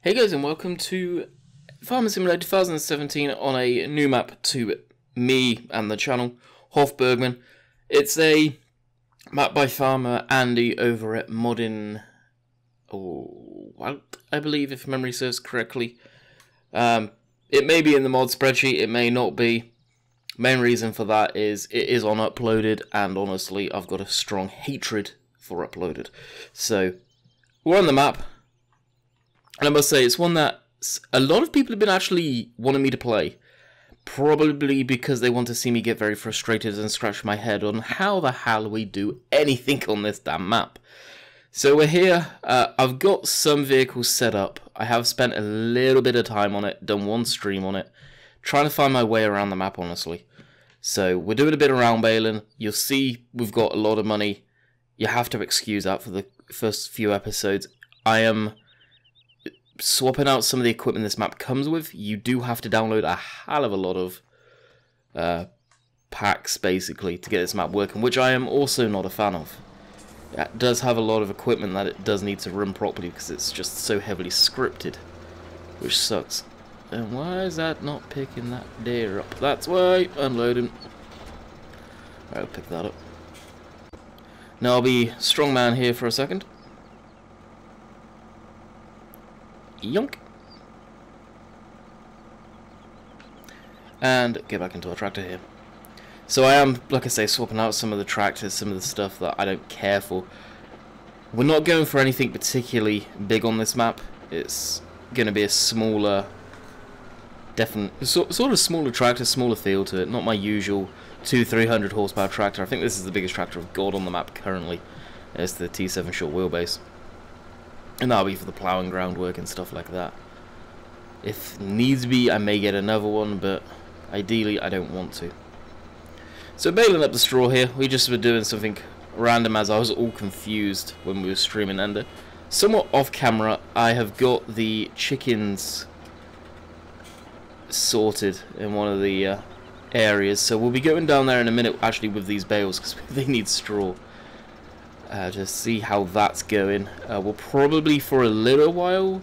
Hey guys, and welcome to Farming Simulator 2017 on a new map to me and the channel, HofBergmann. It's a map by farmer Andy over at Modding, I believe, if memory serves correctly. It may be in the mod spreadsheet, it may not be. Main reason for that is it is on uploaded, and honestly I've got a strong hatred for uploaded. So we're on the map. And I must say, it's one that a lot of people have been actually wanting me to play. Probably because they want to see me get very frustrated and scratch my head on how the hell we do anything on this damn map. So we're here. I've got some vehicles set up. I have spent a little bit of time on it, done one stream on it, trying to find my way around the map, honestly. So we're doing a bit around Baling. You'll see we've got a lot of money. You have to excuse that for the first few episodes. I am swapping out some of the equipment this map comes with. You do have to download a hell of a lot of packs, basically, to get this map working, which I am also not a fan of. It does have a lot of equipment that it does need to run properly because it's just so heavily scripted, which sucks. And why is that not picking that deer up? That's why. Unloading. Alright, I'll pick that up. Now I'll be strongman here for a second. Yonk. And get back into our tractor here. So I am, like I say, swapping out some of the tractors, some of the stuff that I don't care for. We're not going for anything particularly big on this map. It's going to be a smaller, sort of smaller tractor, smaller feel to it. Not my usual 200-300 horsepower tractor. I think this is the biggest tractor I've got on the map currently. It's the T7 short wheelbase. And that'll be for the ploughing, groundwork and stuff like that. If needs be, I may get another one, but ideally I don't want to. So baling up the straw here, we just were doing something random as I was all confused when we were streaming Ender. Somewhat off camera, I have got the chickens sorted in one of the areas, so we'll be going down there in a minute actually with these bales because they need straw. Just see how that's going. We'll probably for a little while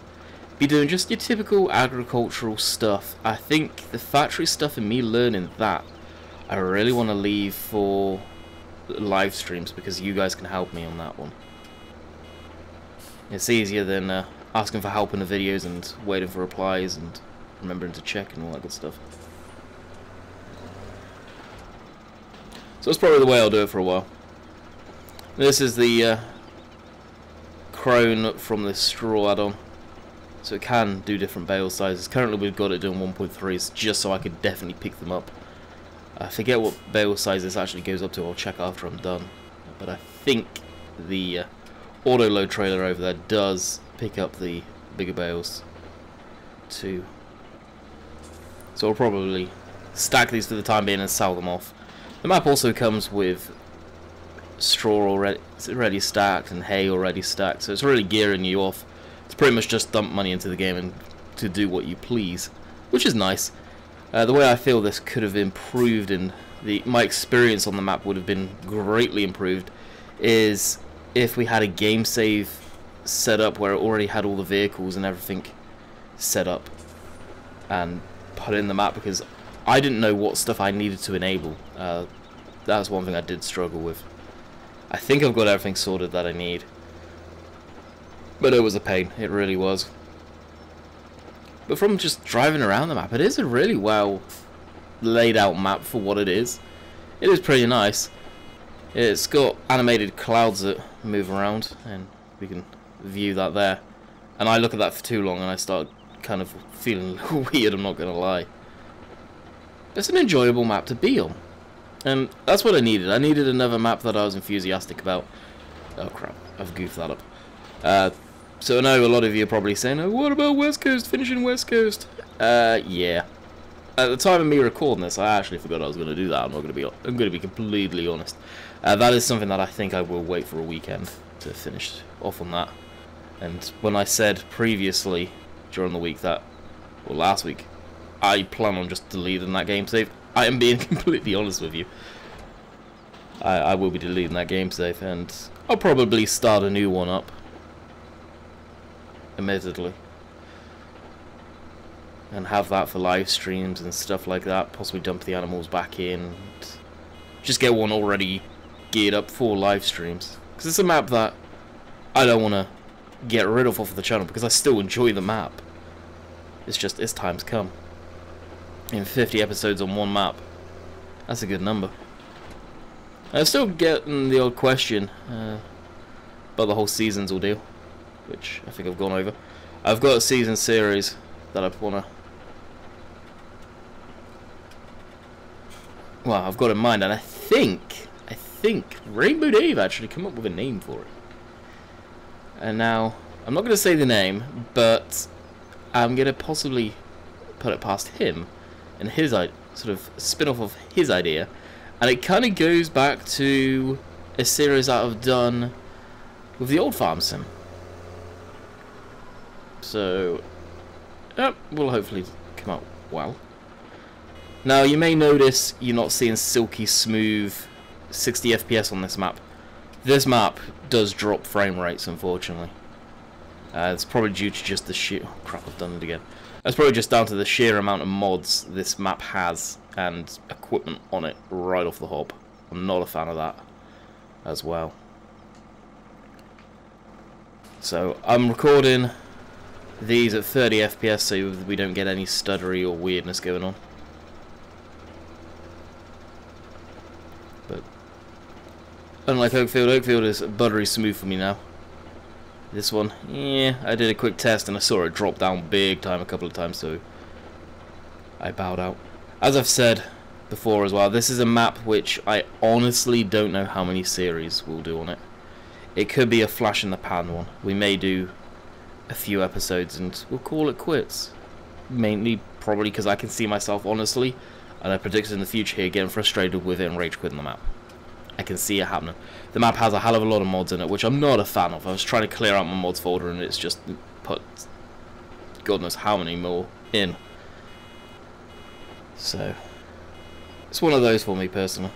be doing just your typical agricultural stuff. I think the factory stuff and me learning that I really want to leave for live streams because you guys can help me on that one. It's easier than asking for help in the videos and waiting for replies and remembering to check and all that good stuff. So that's probably the way I'll do it for a while. This is the crone from the straw add-on, so it can do different bale sizes. Currently we've got it doing 1.3s just so I could definitely pick them up. I forget what bale size this actually goes up to. I'll check after I'm done. But I think the auto load trailer over there does pick up the bigger bales too. So I'll probably stack these for the time being and sell them off. The map also comes with straw already stacked and hay already stacked, so it's really gearing you off. It's pretty much just dump money into the game and to do what you please, which is nice. The way I feel this could have improved and my experience on the map would have been greatly improved is if we had a game save set up where it already had all the vehicles and everything set up and put in the map, because I didn't know what stuff I needed to enable. That's one thing I did struggle with. I think I've got everything sorted that I need, but it was a pain, it really was. But from just driving around the map, it is a really well laid out map for what it is. It is pretty nice. It's got animated clouds that move around, and we can view that there. And I look at that for too long and I start kind of feeling a little weird, I'm not going to lie. It's an enjoyable map to be on. And that's what I needed. I needed another map that I was enthusiastic about. Oh crap, I've goofed that up. So I know a lot of you are probably saying, oh, what about West Coast, finishing West Coast? Yeah. At the time of me recording this, I actually forgot I was going to do that. I'm going to be completely honest. That is something that I think I will wait for a weekend to finish off on that. And when I said previously during the week that, or last week, I plan on just deleting that game save, I am being completely honest with you. I will be deleting that game save, and I'll probably start a new one up. Admittedly. and have that for live streams and stuff like that. Possibly dump the animals back in. Just get one already geared up for live streams. Because it's a map that I don't want to get rid of off the channel, because I still enjoy the map. It's just, its time's come. In 50 episodes on one map, that's a good number. I'm still getting the odd question about the whole seasons ordeal, which I think I've gone over. I've got a season series that I want to... Well, I've got in mind, and I think Rainbow Dave actually come up with a name for it. And now, I'm not going to say the name, but I'm going to possibly put it past him and his sort of spin-off of his idea. And it kind of goes back to a series that I've done with the old farm sim. So, will hopefully come out well. Now, you may notice you're not seeing silky smooth 60 FPS on this map. This map does drop frame rates, unfortunately. It's probably due to just the sheer... Oh, crap, I've done it again. It's probably just down to the sheer amount of mods this map has and equipment on it right off the hop. I'm not a fan of that as well. So, I'm recording these at 30 FPS so we don't get any stuttery or weirdness going on. But unlike Oakfield is buttery smooth for me now. This one, yeah, I did a quick test and I saw it drop down big time a couple of times, so I bowed out. As I've said before as well, this is a map which I honestly don't know how many series we'll do on it. It could be a flash in the pan one. We may do a few episodes and we'll call it quits. Mainly probably because I can see myself honestly, and I predict in the future here getting frustrated with it and rage quitting the map. I can see it happening. The map has a hell of a lot of mods in it, which I'm not a fan of. I was trying to clear out my mods folder and it's just put God knows how many more in. So, it's one of those for me personally.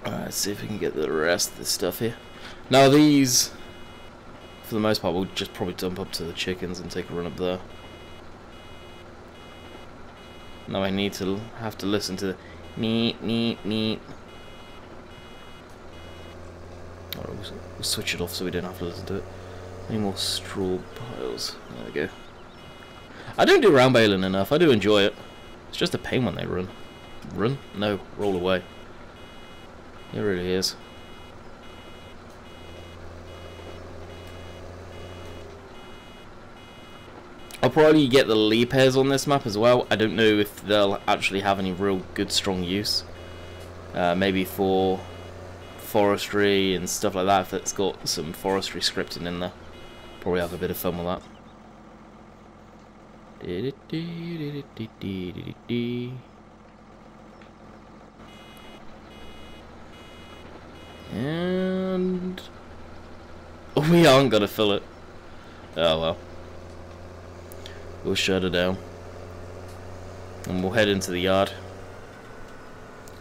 Alright, let's see if we can get the rest of this stuff here. Now these, for the most part, we'll just probably dump up to the chickens and take a run up there. Now I have to listen to the meep, meep, meep. Alright, we'll switch it off so we don't have to listen to it. Any more straw piles? There we go. I don't do round baling enough. I do enjoy it. It's just a pain when they run. Run? No, roll away. It really is. I'll probably get the leap hairs on this map as well. I don't know if they'll actually have any real good strong use. Maybe for forestry and stuff like that, if it's got some forestry scripting in there. Probably have a bit of fun with that. And we aren't gonna fill it. Oh well. We'll shut it down. And we'll head into the yard.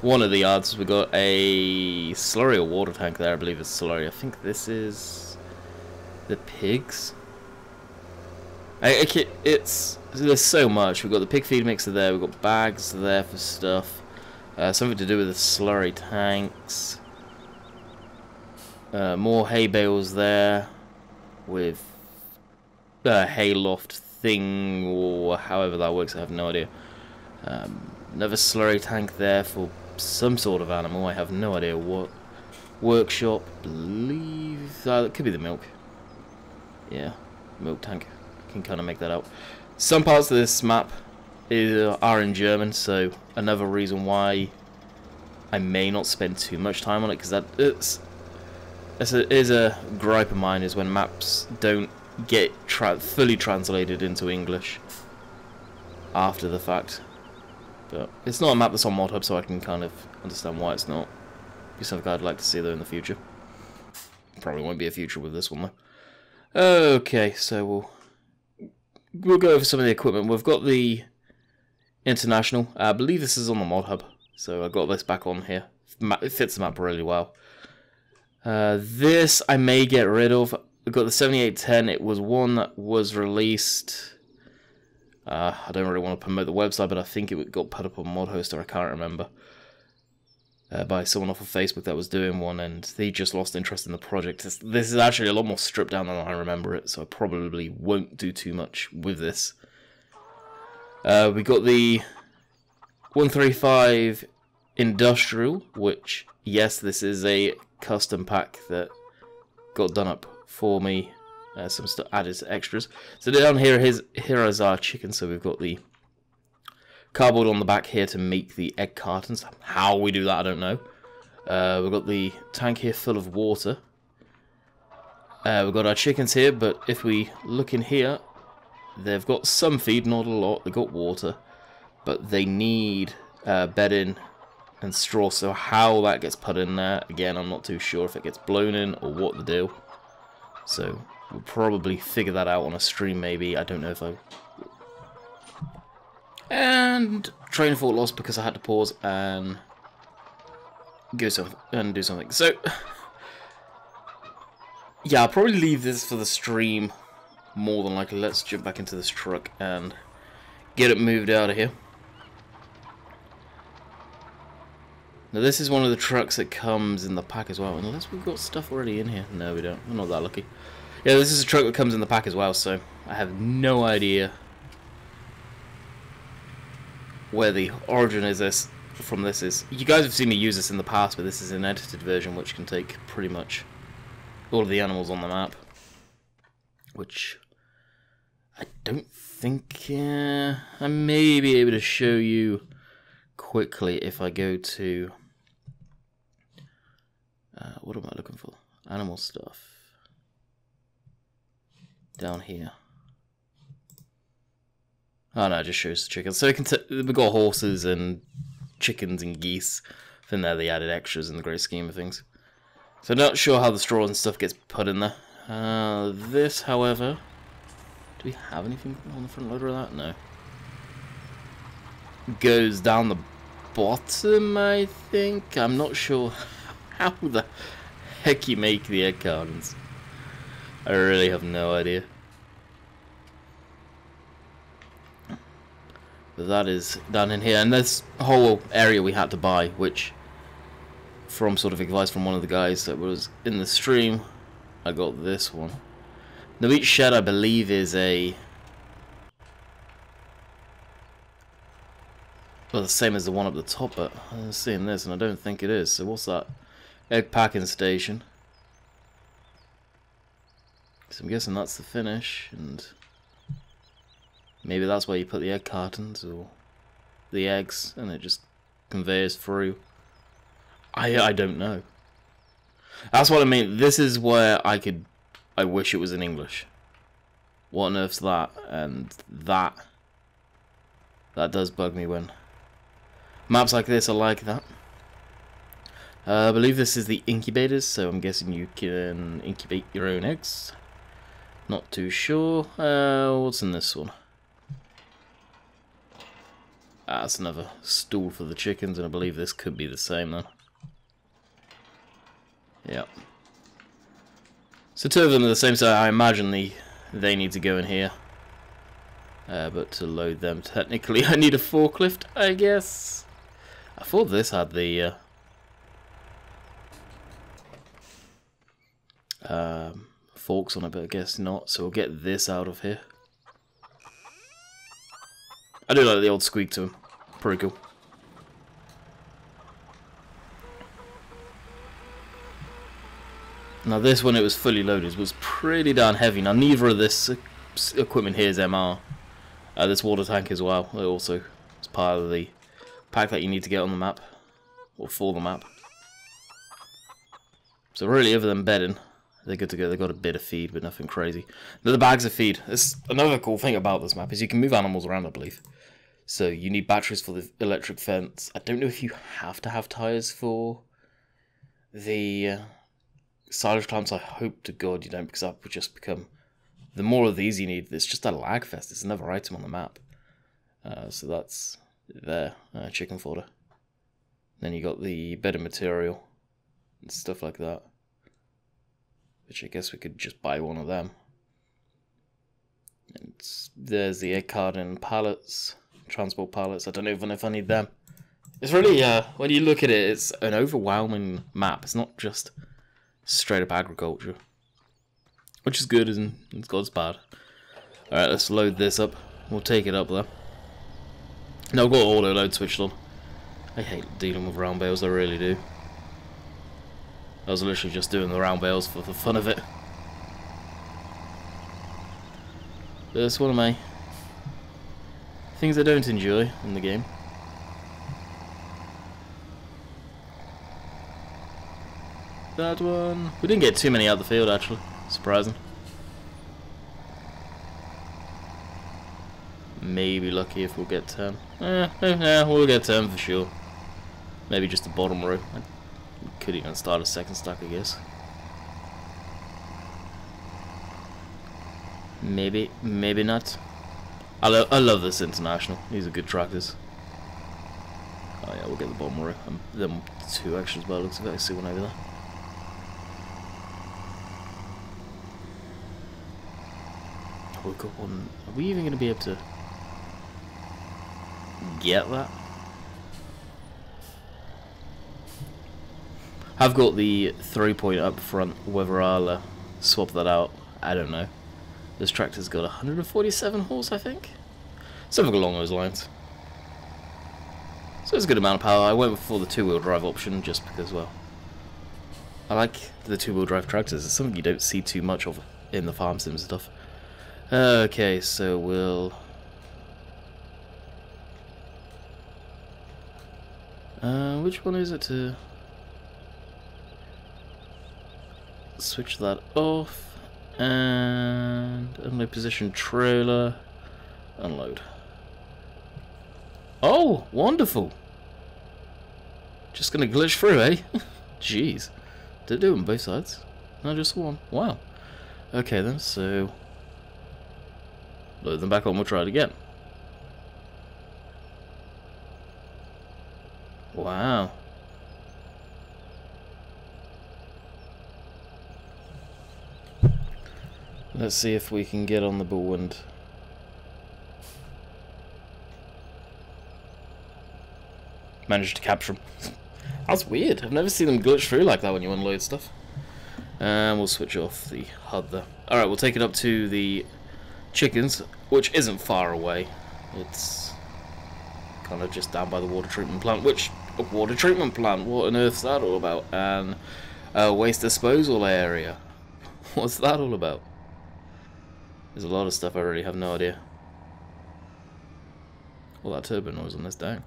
One of the yards, we got a slurry or water tank there, I believe it's slurry. I think this is the pigs. There's so much. We've got the pig feed mixer there, we've got bags there for stuff. Something to do with the slurry tanks. More hay bales there with hay loft thing, or however that works, I have no idea. Another slurry tank there for some sort of animal, I have no idea what. Workshop, believe that could be the milk. Yeah, milk tank. Can kind of make that out. Some parts of this map are in German, so another reason why I may not spend too much time on it, because that is a gripe of mine, is when maps don't get fully translated into English after the fact. But it's not a map that's on Mod Hub, so I can kind of understand why it's not. Be something I'd like to see though in the future. Probably won't be a future with this one though. Okay, so we'll go over some of the equipment. We've got the International. I believe this is on the Mod Hub, so I got this back on here. It fits the map really well. This I may get rid of. We've got the 7810. It was one that was released I don't really want to promote the website, but I think it got put up on ModHoster, I can't remember. By someone off of Facebook that was doing one, and they just lost interest in the project. This is actually a lot more stripped down than I remember it, so I probably won't do too much with this. We got the 135 Industrial, which, yes, this is a custom pack that got done up for me. Some stuff added extras. So down here is our chicken. So we've got the cardboard on the back here to make the egg cartons. How we do that, I don't know. We've got the tank here full of water. We've got our chickens here, but if we look in here, they've got some feed, not a lot. They've got water, but they need bedding and straw. So how that gets put in there, again, I'm not too sure if it gets blown in or what the deal. So we'll probably figure that out on a stream, maybe. I don't know if I... And train of thought lost because I had to pause and do something. So yeah, I'll probably leave this for the stream more than likely. Let's jump back into this truck and get it moved out of here. Now this is one of the trucks that comes in the pack as well, unless we've got stuff already in here. No, we don't. We're not that lucky. Yeah, this is a truck that comes in the pack as well, so I have no idea where the origin is from this is. You guys have seen me use this in the past, but this is an edited version which can take pretty much all of the animals on the map, which I don't think I may be able to show you quickly if I go to what am I looking for? Animal stuff down here. Oh no, it just shows the chickens. So we've got horses and chickens and geese. I think they're the added extras in the great scheme of things. So not sure how the straw and stuff gets put in there. This, however, do we have anything on the front loader of that? No. Goes down the bottom, I think. I'm not sure how the heck you make the egg cartons. I really have no idea. But that is down in here, and this whole area we had to buy, which, from sort of advice from one of the guys that was in the stream, I got this one. Now each shed, I believe, is a... well, the same as the one up the top, but I'm seeing this, and I don't think it is. So what's that? Egg packing station. So I'm guessing that's the finish, and maybe that's where you put the egg cartons or the eggs, and it just conveyors through. I don't know. That's what I mean. This is where I wish it was in English. What on earth's that? And that does bug me when maps like this are like that. I believe this is the incubators, so I'm guessing you can incubate your own eggs. Not too sure. What's in this one? That's another stool for the chickens, and I believe this could be the same then. Yep. So two of them are the same, so I imagine they need to go in here. But to load them, technically, I need a forklift, I guess. I thought this had the forks on it, but I guess not. So we'll get this out of here. I do like the old squeak to him. Pretty cool. Now this, when it was fully loaded, was pretty darn heavy. Now neither of this equipment here is MR. This water tank as well. It also is part of the pack that you need to get on the map, or for the map. So really, other than bedding, they're good to go. They've got a bit of feed, but nothing crazy. The bags of feed. It's another cool thing about this map is you can move animals around, I believe. So you need batteries for the electric fence. I don't know if you have to have tires for the silage clamps. I hope to God you don't, because that would just become... the more of these you need, it's just a lag fest. It's another item on the map. So that's there, chicken fodder. Then you got the bedding material and stuff like that, which I guess we could just buy one of them. There's the egg card and pallets, transport pallets. I don't even know if I need them. It's really, when you look at it, it's an overwhelming map. It's not just straight up agriculture, which is good and it's God's bad. Alright, let's load this up. We'll take it up there. Now I've got auto load switched on. I hate dealing with round bales, I really do. I was literally just doing the round bales for the fun of it. That's one of my things I don't enjoy in the game. That one. We didn't get too many out of the field actually. Surprising. Maybe lucky if we'll get 10. Yeah, we'll get 10 for sure. Maybe just the bottom row. I could even start a second stack, I guess. Maybe, maybe not. I love this International. These are good tractors. Oh yeah, we'll get the bottom row. Them two actions by the looks of it. I see one over there. Oh, we've got one. Are we even going to be able to get that? I've got the 3-point up front. Whether I'll swap that out, I don't know. This tractor's got 147 horse, I think. Something along those lines. So it's a good amount of power. I went for the 2-wheel drive option just because, well, I like the 2-wheel drive tractors. It's something you don't see too much of in the farm sim stuff. Okay, so we'll... which one is it to... switch that off, and unload position trailer, unload. Oh, wonderful! Just gonna glitch through, eh? Jeez. Did it do it on both sides? No, just one. Wow. Okay then, so... load them back on, we'll try it again. Wow. Let's see if we can get on the bullwind. Managed to capture them. That's weird. I've never seen them glitch through like that when you unload stuff. And we'll switch off the HUD there. Alright, we'll take it up to the chickens, which isn't far away. It's kind of just down by the water treatment plant, which, a water treatment plant, what on earth's that all about? And a waste disposal area. What's that all about? There's a lot of stuff I really have no idea. All that turbo noise on this dang.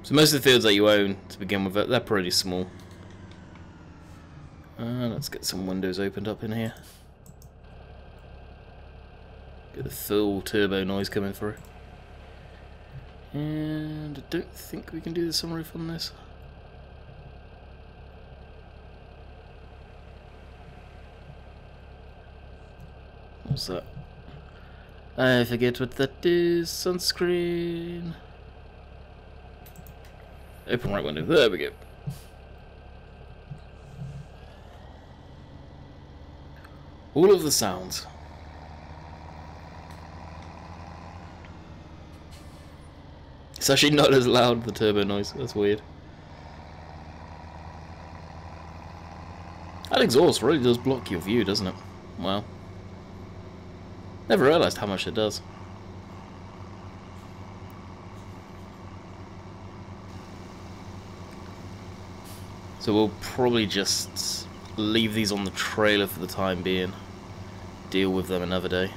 So most of the fields that you own to begin with, they're pretty small. Let's get some windows opened up in here. Get the full turbo noise coming through. And I don't think we can do the sunroof on this. What's that? I forget what that is. Sunscreen. Open right window. There we go. All of the sounds. It's actually not as loud, the turbo noise. That's weird. That exhaust really does block your view, doesn't it? Wow. Never realised how much it does. So we'll probably just leave these on the trailer for the time being. Deal with them another day.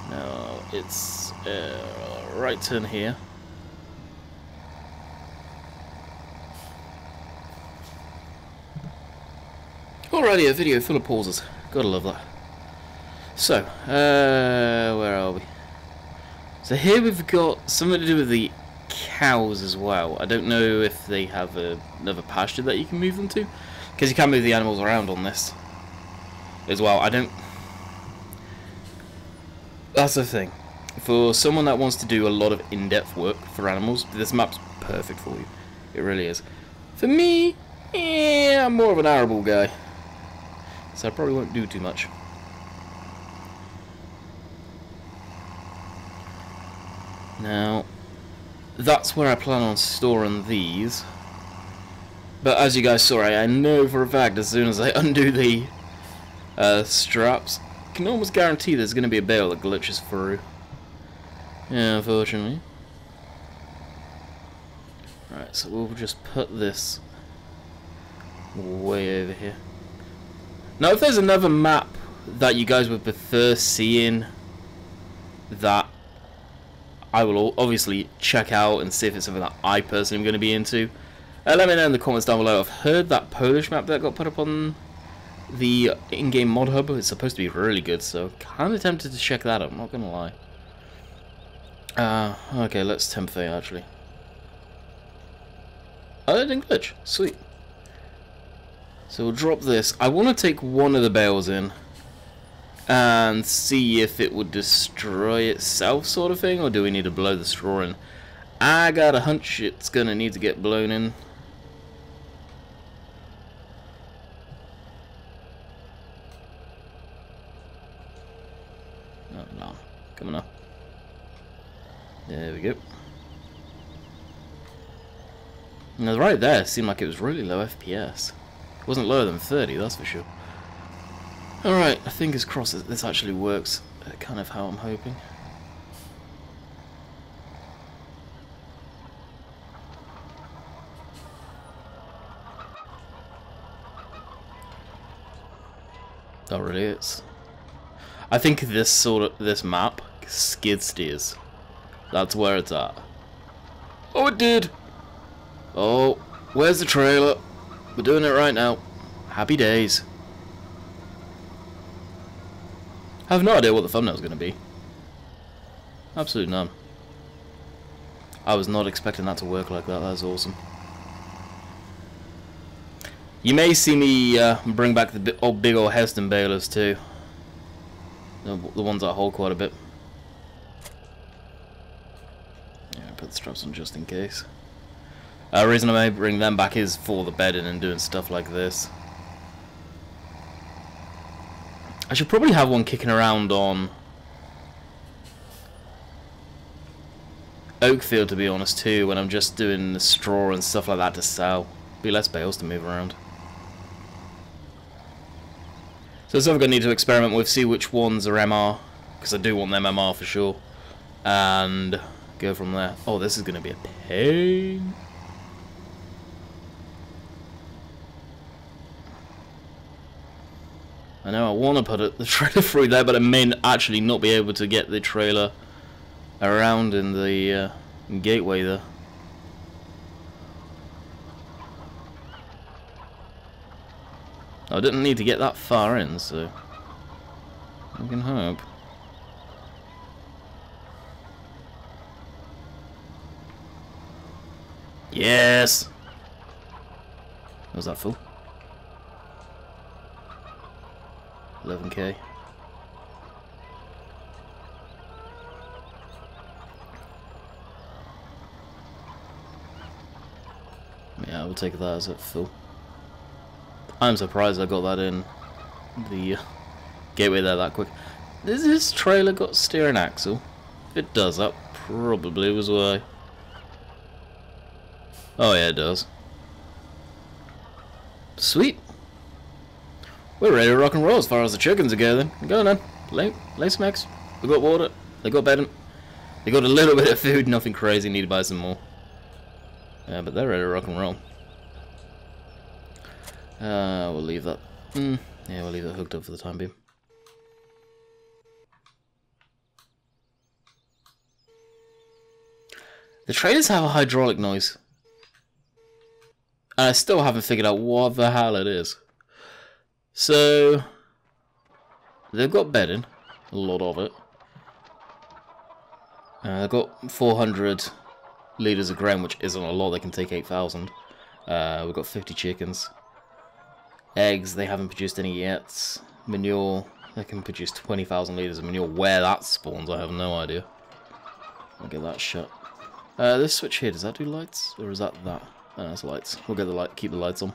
Now it's right turn here. Alrighty, a video full of pauses. Gotta love that. So, where are we? So here we've got something to do with the cows as well. I don't know if they have another pasture that you can move them to, because you can move the animals around on this as well. I don't... That's the thing. For someone that wants to do a lot of in-depth work for animals, this map's perfect for you. It really is. For me, yeah, I'm more of an arable guy, so I probably won't do too much. Now, that's where I plan on storing these. But as you guys saw, I know for a fact as soon as I undo the straps, I can almost guarantee there's going to be a bale that glitches through. Yeah, unfortunately. Right, so we'll just put this way over here. Now, if there's another map that you guys would prefer seeing, that I will obviously check out and see if it's something that I personally am going to be into. Let me know in the comments down below. I've heard that Polish map that got put up on the in-game mod hub is supposed to be really good, so kind of tempted to check that out, I'm not going to lie. Okay, let's tempt fate actually. Oh, that didn't glitch. Sweet. So we'll drop this. I want to take one of the bales in and see if it would destroy itself, sort of thing, or do we need to blow the straw in? I got a hunch it's going to need to get blown in. Oh, no. Come on now. There we go. Now, right there seemed like it was really low FPS. It wasn't lower than 30, that's for sure. Alright, fingers crossed that this actually works, kind of how I'm hoping. Oh, really? It's. I think this map skid steers. That's where it's at. Oh, it did. Oh, where's the trailer? We're doing it right now. Happy days. I have no idea what the thumbnail's going to be. Absolutely none. I was not expecting that to work like that. That's awesome. You may see me bring back the big old Heston balers too. The ones that hold quite a bit. Yeah, put the straps on just in case. The reason I may bring them back is for the bedding and doing stuff like this. I should probably have one kicking around on Oakfield, to be honest, too, when I'm just doing the straw and stuff like that to sell. Be less bales to move around. So it's something I need to experiment with, see which ones are MR, because I do want them MR for sure, and go from there. Oh, this is going to be a pain. I know I want to put the trailer through there, but I may actually not be able to get the trailer around in the gateway there. I didn't need to get that far in, so we can hope. Yes! Was that full? 11k. Yeah, we'll take that as a full. I'm surprised I got that in the gateway there that quick. Has this trailer got steering axle? If it does, that probably was why. Oh yeah, it does. Sweet. We're ready to rock and roll as far as the chickens are going. Go on then. Lay some eggs. They got water. They got bedding. They got a little bit of food. Nothing crazy. Need to buy some more. Yeah, but they're ready to rock and roll. We'll leave that. Yeah, we'll leave that hooked up for the time being. The trailers have a hydraulic noise. And I still haven't figured out what the hell it is. So, they've got bedding. A lot of it. They've got 400 litres of grain, which isn't a lot. They can take 8,000. We've got 50 chickens. Eggs, they haven't produced any yet. Manure, they can produce 20,000 litres of manure. Where that spawns, I have no idea. I'll get that shut. This switch here, does that do lights? Or is that that? Oh, that's lights. We'll get the light, keep the lights on.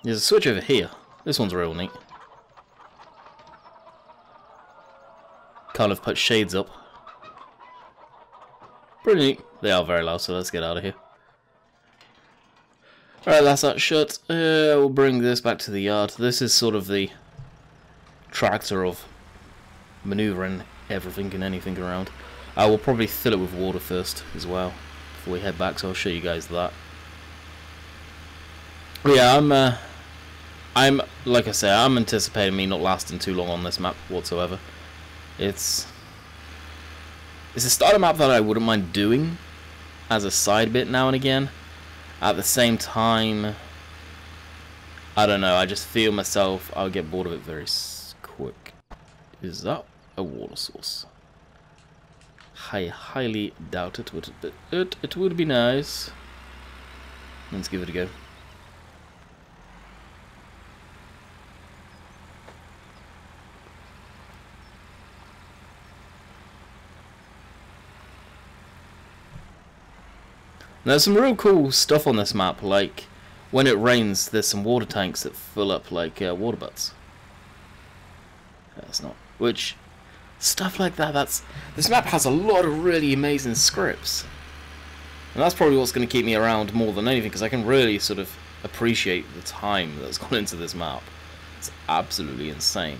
There's a switch over here. This one's real neat. Kind of put shades up. Pretty neat. They are very loud, so let's get out of here. Alright, that's that shut. We'll bring this back to the yard. This is sort of the tractor of maneuvering everything and anything around. I will probably fill it with water first as well before we head back, so I'll show you guys that. But yeah, I'm like I say, I'm anticipating me not lasting too long on this map whatsoever. It's a starter map that I wouldn't mind doing as a side bit now and again. At the same time, I don't know, I just feel myself, I'll get bored of it very quick. Is that a water source? I highly doubt it, but it would be nice. Let's give it a go. There's some real cool stuff on this map, like when it rains there's some water tanks that fill up like water butts. That's not, which, stuff like that, this map has a lot of really amazing scripts. And that's probably what's going to keep me around more than anything, because I can really sort of appreciate the time that's gone into this map. It's absolutely insane.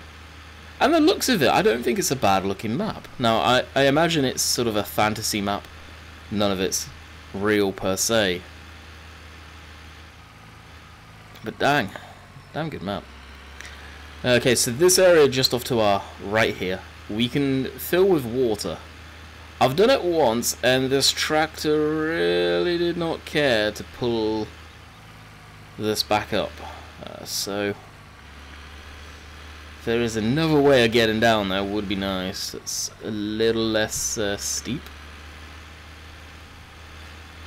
And the looks of it, I don't think it's a bad looking map. Now, I imagine it's sort of a fantasy map. None of it's real per se, but damn good map. Okay, so this area just off to our right here, we can fill with water. I've done it once, and this tractor really did not care to pull this back up. So if there is another way of getting down there, would be nice. It's a little less steep.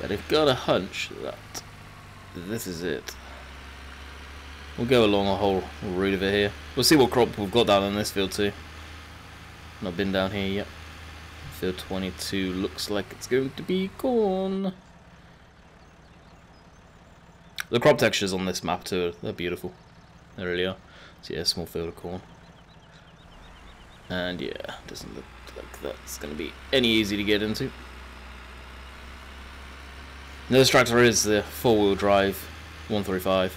But I've got a hunch that this is it. We'll go along a whole route of it here. We'll see what crop we've got down in this field too. Not been down here yet. Field 22 looks like it's going to be corn. The crop textures on this map too, they're beautiful. They really are. So yeah, small field of corn. And yeah, doesn't look like that's going to be any easy to get into. This tractor is the 4-wheel drive 135.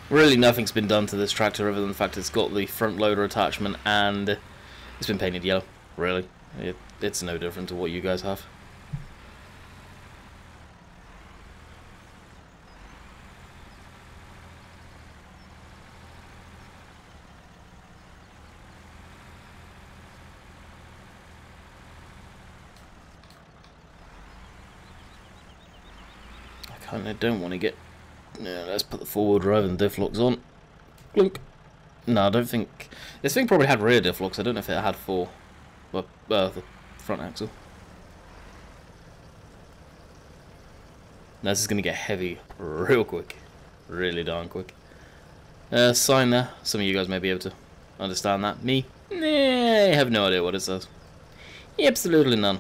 Really nothing's been done to this tractor other than the fact it's got the front loader attachment and it's been painted yellow. Really, it's no different to what you guys have. I don't want to get. Yeah, let's put the 4-wheel drive and diff locks on. Clunk. No, I don't think. This thing probably had rear diff locks. I don't know if it had 4. Well, the front axle. Now, this is going to get heavy real quick. Really darn quick. Sign there. Some of you guys may be able to understand that. Me? Nah, I have no idea what it says. Absolutely none.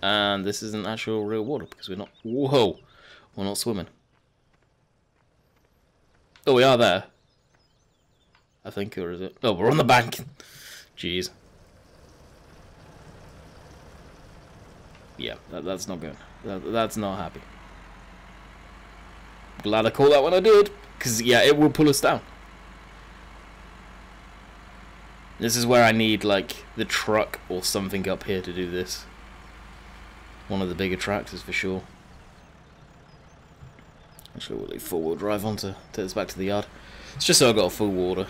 And this isn't actual real water because we're not. Whoa! We're not swimming. Oh, we are there. I think, or is it? Oh, we're on the bank. Jeez. Yeah, that's not good. That's not happy. Glad I called that when I did, because yeah, it will pull us down. This is where I need like the truck or something up here to do this. One of the bigger tractors for sure. Actually, we'll leave 4-wheel drive on to take us back to the yard. It's just so I've got a full water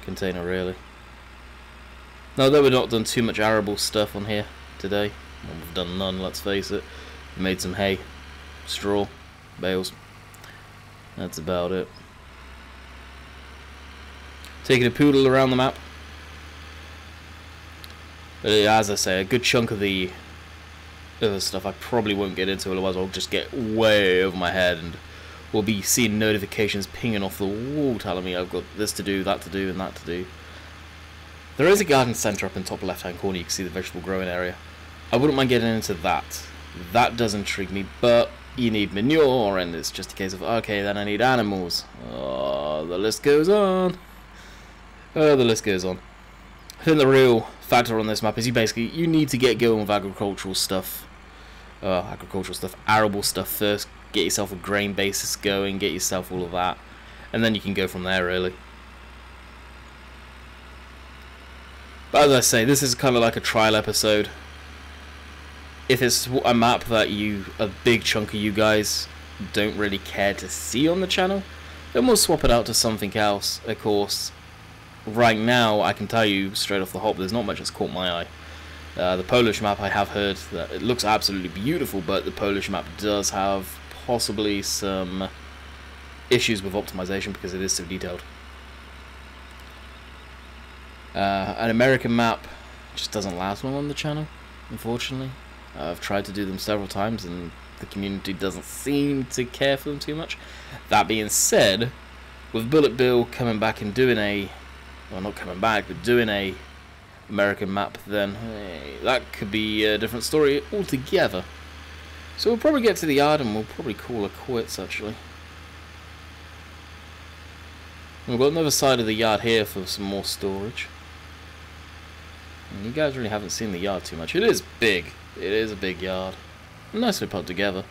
container, really. Now, though we've not done too much arable stuff on here today, well, we've done none, let's face it. We made some hay, straw, bales. That's about it. Taking a poodle around the map. But as I say, a good chunk of the other stuff I probably won't get into, otherwise I'll just get way over my head and we'll be seeing notifications pinging off the wall telling me I've got this to do, that to do, and that to do. There is a garden centre up in the top left hand corner. You can see the vegetable growing area. I wouldn't mind getting into that. That does intrigue me, but you need manure, and it's just a case of, okay, then I need animals. Oh, the list goes on. Oh, the list goes on. I think the real factor on this map is you need to get going with agricultural stuff. Arable stuff first. Get yourself a grain basis going, get yourself all of that, and then you can go from there, really. But as I say, this is kind of like a trial episode. If it's a map that a big chunk of you guys don't really care to see on the channel, then we'll swap it out to something else. Of course, right now, I can tell you straight off the hop, there's not much that's caught my eye. The Polish map, I have heard that it looks absolutely beautiful, but the Polish map does have possibly some issues with optimization because it is so detailed. An American map just doesn't last long on the channel, unfortunately. I've tried to do them several times and the community doesn't seem to care for them too much. That being said, with Bullet Bill coming back and doing not coming back, but doing a American map, then hey, that could be a different story altogether. So we'll probably get to the yard and we'll probably call it quits, actually. We've got another side of the yard here for some more storage. And you guys really haven't seen the yard too much. It is big. It is a big yard. Nicely put together.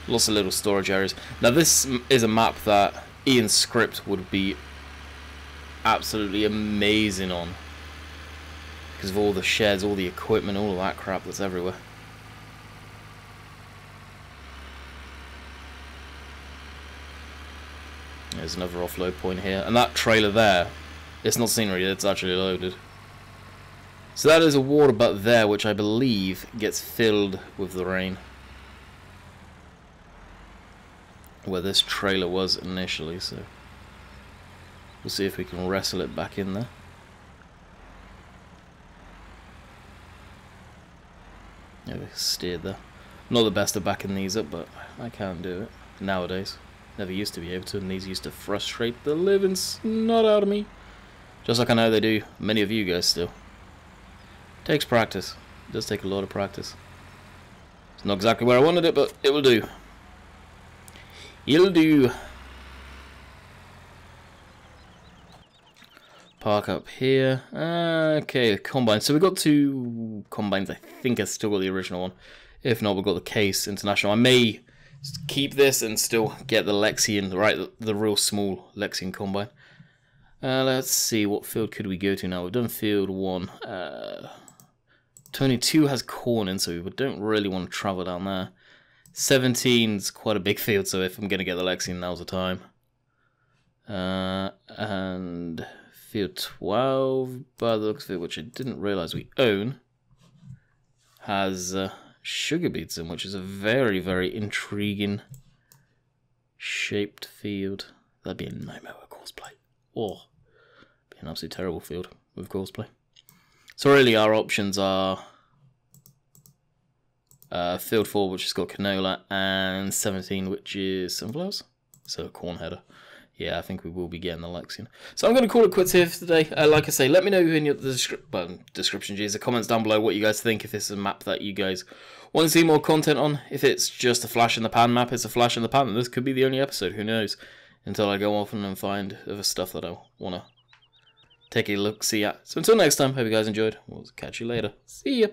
Lots of little storage areas. Now this is a map that Ian's script would be absolutely amazing on. Because of all the sheds, all the equipment, all of that crap that's everywhere. There's another offload point here. And that trailer there, it's not scenery, it's actually loaded. So that is a water butt there, which I believe gets filled with the rain. Where this trailer was initially, so we'll see if we can wrestle it back in there. Yeah, we steered there. Not the best at backing these up, but I can do it nowadays. Never used to be able to, and these used to frustrate the living snot out of me. Just like I know they do many of you guys still. Takes practice. It does take a lot of practice. It's not exactly where I wanted it, but it will do. It'll do. Park up here. Okay, combine. So we've got 2 combines. I think I still got the original one. If not, we've got the Case International. I may keep this and still get the Lexian, right? The real small Lexian combine. Let's see, what field could we go to now? We've done field 1. 22 has corn in, so we don't really want to travel down there. 17's quite a big field, so if I'm going to get the Lexian, now's the time. And field 12, by the looks of it, which I didn't realize we own, has sugar beets in, which is a very, very intriguing shaped field. That'd be a nightmare with courseplay. Oh, be an absolutely terrible field with courseplay. So really our options are field 4, which has got canola, and 17, which is sunflowers. So a corn header. Yeah, I think we will be getting the Lexian. So I'm going to call it quits here for today. Like I say, let me know in the description, the comments down below what you guys think, if this is a map that you guys want to see more content on. If it's just a flash in the pan map, it's a flash in the pan. This could be the only episode, who knows? Until I go off and find other stuff that I want to take a look, see at. So until next time, hope you guys enjoyed. We'll catch you later. See ya.